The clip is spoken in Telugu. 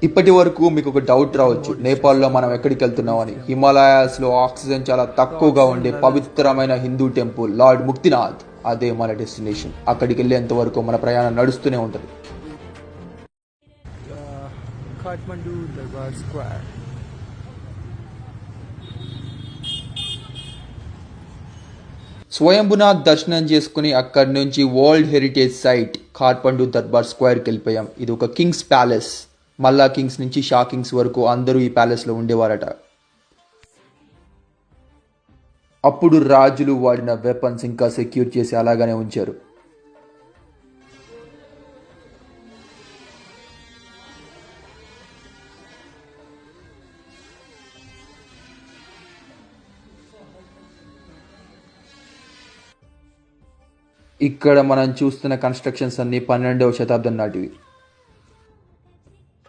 ఇప్పటి వరకు మీకు ఒక డౌట్ రావచ్చు, నేపాల్లో మనం ఎక్కడికి వెళ్తున్నామని. హిమాలయాస్లో ఆక్సిజన్ చాలా తక్కువగా ఉండే పవిత్రమైన హిందూ టెంపుల్ లార్డ్ ముక్తినాథ్, అదే మన డెస్టినేషన్. అక్కడికి వెళ్ళేంత వరకు మన ప్రయాణం నడుస్తూనే ఉంటుంది. కాఠ్మండు దర్బార్ స్క్వేర్. స్వయంభునాథ్ దర్శనం చేసుకుని అక్కడి నుంచి world heritage site Kathmandu Durbar స్క్వేర్కి వెళ్ళిపోయాం. ఇది ఒక కింగ్స్ ప్యాలెస్. మల్లా కింగ్స్ నుంచి షా కింగ్స్ వరకు అందరూ ఈ ప్యాలెస్లో ఉండేవారట. అప్పుడు రాజులు వాడిన వెపన్స్ ఇంకా సెక్యూర్ చేసి అలాగనే ఉంచారు. ఇక్కడ మనం చూస్తున్న కన్స్ట్రక్షన్స్ అన్ని 12వ శతాబ్దం నాటివి.